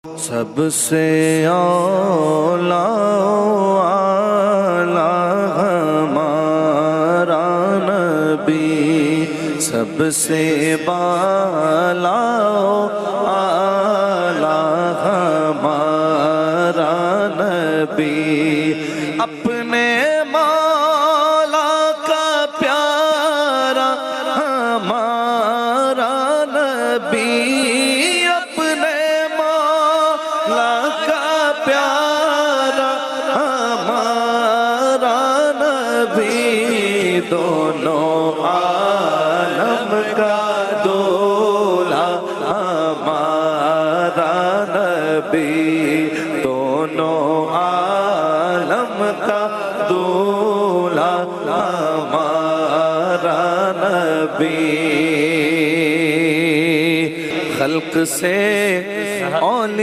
سب سے اولا اعلیٰ ہمارا نبی، سب سے بالا اعلیٰ ہمارا نبی، اپنے مولا کا پیارا ہمارا نبی، اپنے مولا کا پیارا ہمارا نبی، دونوں عالم کا دولا ہمارا نبی، دونوں عالم کا دولا ہمارا نبی، خلق سے اولیاء